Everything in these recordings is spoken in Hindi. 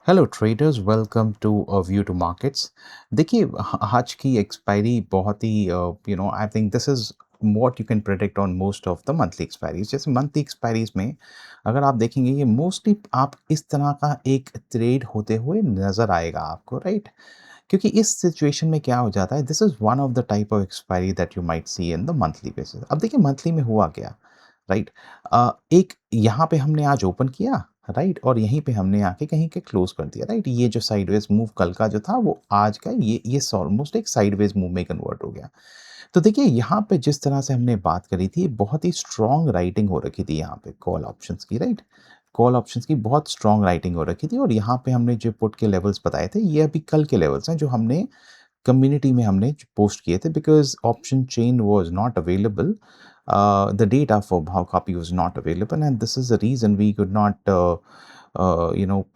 Hello traders, welcome to view to markets. देखिए, आज की एक्सपायरी बहुत ही I think this is what you can predict on most of the monthly expiries. जैसे मंथली एक्सपायरीज में अगर आप देखेंगे, ये मोस्टली आप इस तरह का एक ट्रेड होते हुए नज़र आएगा आपको, राइट? क्योंकि इस सिचुएशन में क्या हो जाता है, this is one of the type of expiry that you might see in the monthly basis. अब देखिए मंथली में हुआ क्या, राइट? एक यहाँ पे हमने आज ओपन किया, राइट, और यहीं पे हमने आके कहीं के क्लोज कर दिया, राइट। ये जो साइडवेज मूव कल का जो था वो आज का ये ऑलमोस्ट एक साइडवेज मूव में कन्वर्ट हो गया। तो देखिए यहाँ पे जिस तरह से हमने बात करी थी, बहुत ही स्ट्रॉन्ग राइटिंग हो रखी थी यहाँ पे कॉल ऑप्शंस की, राइट। कॉल ऑप्शंस की बहुत स्ट्रॉन्ग राइटिंग हो रखी थी, और यहाँ पे हमने जो पुट के लेवल्स बताए थे, ये अभी कल के लेवल्स हैं जो हमने कम्युनिटी में हमने पोस्ट किए थे, because option chain was not available, the data for how copy was not available, and this is the reason we could not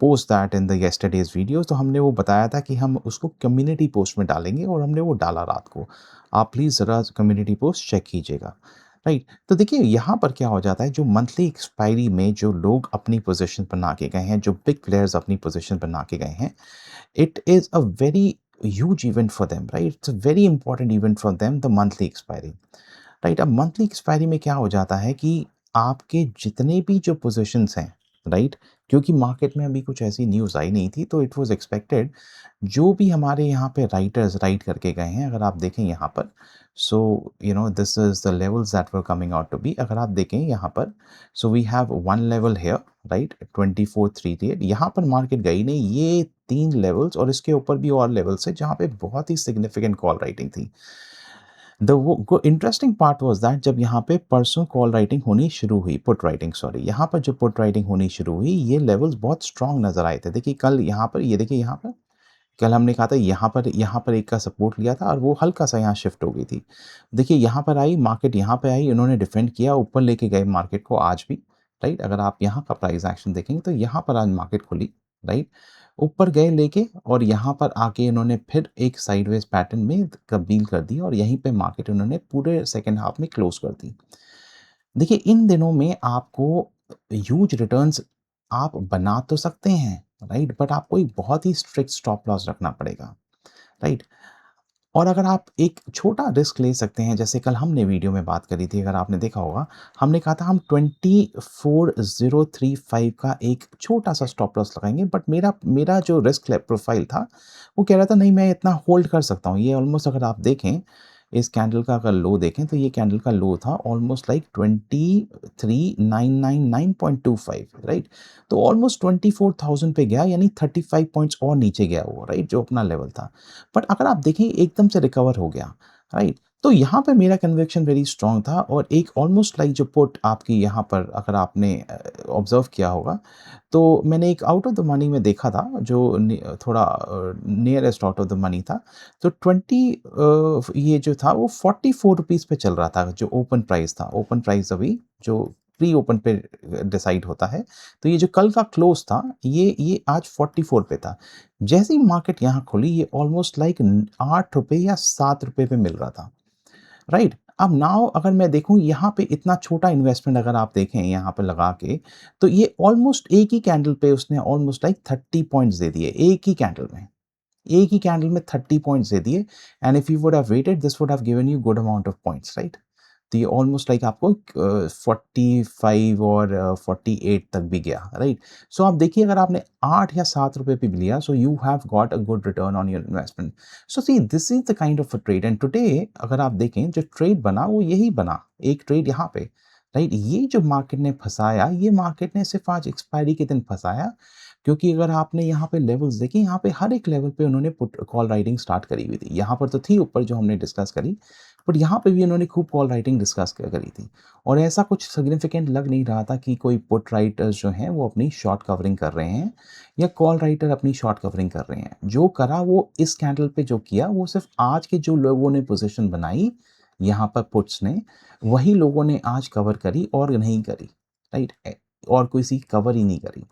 post that in the yesterday's videos। तो हमने वो बताया था कि हम उसको कम्युनिटी पोस्ट में डालेंगे, और हमने वो डाला रात को। आप प्लीज़ ज़रा कम्युनिटी पोस्ट चेक कीजिएगा, राइट। तो देखिए यहाँ पर क्या हो जाता है, जो मंथली एक्सपायरी में जो लोग अपनी पोजीशन बना के गए हैं, जो बिग प्लेयर्स अपनी पोजीशन बना के गए हैं, it is a very huge event for them, right? It's a very important event for them, the monthly expiry, right. अब मंथली एक्सपायरी में क्या हो जाता है कि आपके जितने भी जो पोजीशंस हैं, राइट, क्योंकि मार्केट में अभी कुछ ऐसी न्यूज़ आई नहीं थी, तो इट वाज एक्सपेक्टेड जो भी हमारे यहाँ पे राइटर्स राइट करके गए हैं, अगर आप देखें यहाँ पर, so this is the levels that were coming out to be. अगर आप देखें यहाँ पर, so we have one level here, right, 24,338। यहाँ पर मार्केट गई नहीं, ये तीन लेवल्स और इसके ऊपर भी और लेवल्स है जहाँ पे बहुत ही सिग्निफिकेंट कॉल राइटिंग थी। द वो इंटरेस्टिंग पार्ट वाज़ दैट जब यहाँ पे परसों कॉल राइटिंग होनी शुरू हुई, पुट राइटिंग सॉरी, यहाँ पर जो पुट राइटिंग होनी शुरू हुई, ये लेवल्स बहुत स्ट्रॉन्ग नज़र आए थे। देखिए कल यहाँ पर, ये देखिए यहाँ पर, कल हमने कहा था यहाँ पर एक का सपोर्ट लिया था, और वो हल्का-सा यहाँ शिफ्ट हो गई थी। देखिए यहाँ पर आई मार्केट, यहाँ पे आई, इन्होंने डिफेंड किया, ऊपर लेके गए मार्केट को आज भी, राइट। अगर आप यहाँ का प्राइस एक्शन देखेंगे तो यहाँ पर आज मार्केट खुली, राइट। ऊपर गए लेके, और यहाँ पर आके इन्होंने फिर एक साइडवेज पैटर्न में तब्दील कर दी, और यहीं पे मार्केट इन्होंने पूरे सेकंड हाफ में क्लोज कर दी। देखिए इन दिनों में आपको ह्यूज रिटर्न्स आप बना तो सकते हैं, राइट, बट आपको एक बहुत ही स्ट्रिक्ट स्टॉप लॉस रखना पड़ेगा, राइट। और अगर आप एक छोटा रिस्क ले सकते हैं, जैसे कल हमने वीडियो में बात करी थी, अगर आपने देखा होगा, हमने कहा था हम 24,035 का एक छोटा-सा स्टॉप लॉस लगाएँगे, बट मेरा मेरा जो रिस्क ले प्रोफ़ाइल था, वो कह रहा था नहीं मैं इतना होल्ड कर सकता हूँ। ये ऑलमोस्ट अगर आप देखें, इस कैंडल का अगर लो देखें, तो ये कैंडल का लो था ऑलमोस्ट लाइक 23,999.25, राइट? तो ऑलमोस्ट 24,000 पे गया, यानी 35 पॉइंट्स और नीचे गया वो, राइट? जो अपना लेवल था। बट अगर आप देखें एकदम से रिकवर हो गया, राइट? तो यहाँ पे मेरा कन्विक्शन वेरी स्ट्रॉन्ग था, और एक ऑलमोस्ट लाइक जो पुट आपकी यहाँ पर अगर आपने ऑब्ज़र्व किया होगा, तो मैंने एक आउट ऑफ द मनी में देखा था, जो थोड़ा nearest out of the money था। तो ये जो था वो 44 रुपीज़ पे चल रहा था, जो ओपन प्राइस था। ओपन प्राइस अभी जो प्री ओपन पे डिसाइड होता है। तो ये जो कल का क्लोज़ था, ये आज 44 पे था। जैसे ही मार्केट यहाँ खुली, ये ऑलमोस्ट लाइक ₹8 या ₹7 पे मिल रहा था, राइट? अब नाउ अगर मैं देखूँ यहाँ पे, इतना छोटा इन्वेस्टमेंट अगर आप देखें यहाँ पे लगा के, तो ये ऑलमोस्ट एक ही कैंडल पे उसने ऑलमोस्ट लाइक 30 पॉइंट्स दे दिए, एक ही कैंडल में। एक ही कैंडल में 30 पॉइंट्स दे दिए, and if you would have waited, this would have given you good amount of points, right? तो ये ऑलमोस्ट लाइक आपको 45 और 48 तक भी गया, राइट? सो आप देखिए, अगर आपने 8 या 7 रुपए पे भी लिया, so you have got a good return on your investment. So see this is the kind of a trade, and today अगर आप देखें, जो ट्रेड बना वो यही बना, एक ट्रेड यहाँ पे, राइट? ये जो मार्केट ने फंसाया, ये मार्केट ने सिर्फ आज एक्सपायरी के दिन फंसाया, क्योंकि अगर आपने यहाँ पे लेवल्स देखे, यहाँ पे हर एक लेवल पे उन्होंने पुट कॉल राइटिंग स्टार्ट करी हुई थी। यहाँ पर तो थी ऊपर जो हमने डिस्कस करी, बट यहाँ पे भी उन्होंने खूब कॉल राइटिंग डिस्कस करी थी, और ऐसा कुछ सिग्निफिकेंट लग नहीं रहा था कि कोई पुट राइटर्स जो हैं वो अपनी शॉर्ट कवरिंग कर रहे हैं, या कॉल राइटर अपनी शॉर्ट कवरिंग कर रहे हैं। जो करा वो इस कैंडल पे जो किया, वो सिर्फ आज के जो लोगों ने पोजीशन बनाई यहाँ पर पुट्स ने, वही लोगों ने आज कवर करी और नहीं करी, राइट? और किसी कवर ही नहीं करी।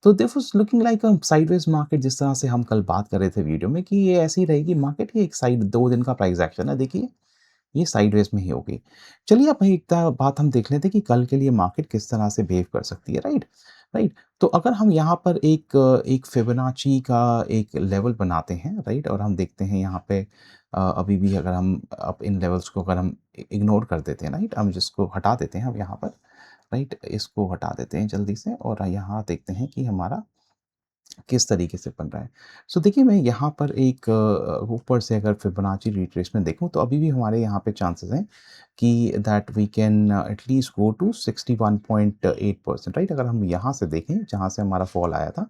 तो this was looking like a sideways market, जिस तरह से हम कल बात कर रहे थे वीडियो में कि ये ऐसी ही रहेगी मार्केट, ये एक साइड 2 दिन का प्राइस एक्शन है, देखिए ये साइडवेज में ही होगी। चलिए अब एक बात हम देख लेते हैं कि कल के लिए मार्केट किस तरह से बिहेव कर सकती है, राइट? राइट? तो अगर हम यहाँ पर एक फिबोनाची का एक लेवल बनाते हैं, राइट? और हम देखते हैं यहाँ पे अभी भी अगर हम अब इन लेवल्स को अगर हम इग्नोर कर देते हैं, राइट? हम जिसको हटा देते हैं हम यहाँ पर, राइट? इसको हटा देते हैं जल्दी से और यहाँ देखते हैं कि हमारा किस तरीके से बन रहा है। सो देखिए मैं यहाँ पर एक ऊपर से अगर फिबोनाची रिट्रेसमेंट देखूँ तो अभी भी हमारे यहाँ पे चांसेस हैं कि that we can at least go to 61.8% right? अगर हम यहाँ से देखें जहाँ से हमारा फॉल आया था,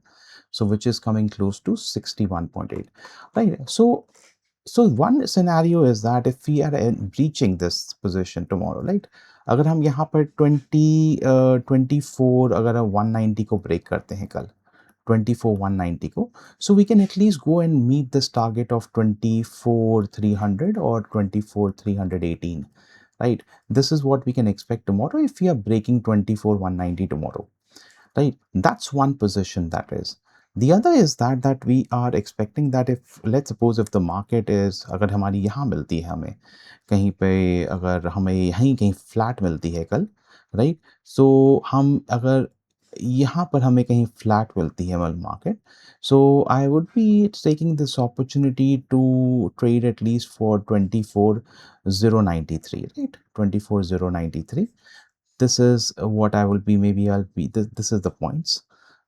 so which is coming close to 61.8 right? So one scenario is that if we are breaching this position tomorrow right? अगर हम यहाँ पर 24 अगर हम 190 को ब्रेक करते हैं कल 24,190 को. So we can at least go and meet this target of 24,300 or 24,318, right? This is what we can expect tomorrow if we are breaking 24,190 tomorrow, right? That's one position that is. The other is that we are expecting that if let's suppose if the market is अगर हमारी यहाँ मिलती है हमें कहीं पे अगर हमें यहीं कहीं फ्लैट मिलती है कल राइट सो हम अगर यहाँ पर हमें कहीं फ्लैट मिलती है world market so I would be taking this opportunity to trade at least for 24,093 right 24,093 this is what I will be maybe I'll be this is the points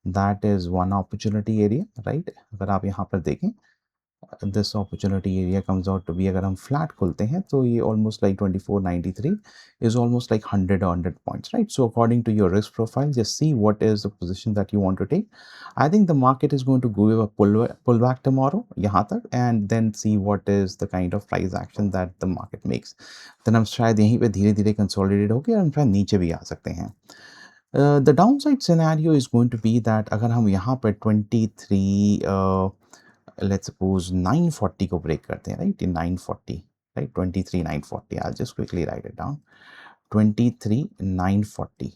that is one opportunity area right अगर आप यहाँ पर देखें this opportunity area comes out to be अगर हम flat खुलते हैं तो ये almost like 2493 is almost like 100 points right so according to your risk profile just see what is the position that you want to take I think the market is going to go a pullback tomorrow यहाँ तक and then see what is the kind of price action that the market makes then हम शायद यहीं पे धीरे धीरे कंसोलिडेट होकर हम शायद नीचे भी आ सकते हैं the downside scenario is going to be that अगर हम यहाँ पर 23 let's suppose 940 को ब्रेक करते हैं राइट ये 940 right 23,940 I'll just quickly write it down 23,940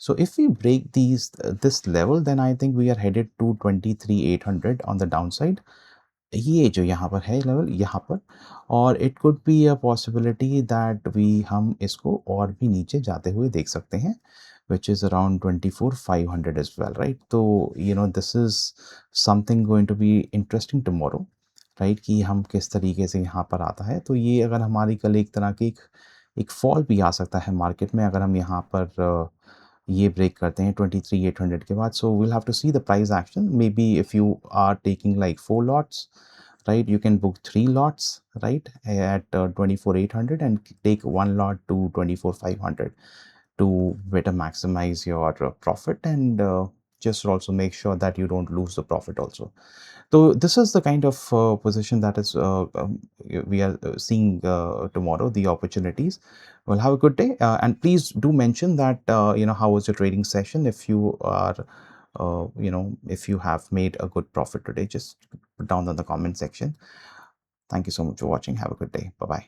so if we break this level then I think we are headed to 23,800 on the downside ये जो यहाँ पर है लेवल यहाँ पर और it could be a possibility that we हम इसको और भी नीचे जाते हुए देख सकते हैं which is around 24,500 as well right तो you know this is something going to be interesting tomorrow right कि हम किस तरीके से यहाँ पर आता है तो ये अगर हमारी कल एक तरह की एक फॉल भी आ सकता है मार्केट में अगर हम यहाँ पर ये ब्रेक करते हैं 23,800 के बाद सो we'll have to see the price action maybe if you are taking like 4 lots right you can book 3 lots right at 24,800 and take 1 lot to 24,500 to better maximize your profit and just also make sure that you don't lose the profit also so this is the kind of position that is we are seeing tomorrow the opportunities well have a good day and please do mention that you know how was your trading session if you are you know if you have made a good profit today just put down in the comment section thank you so much for watching have a good day bye bye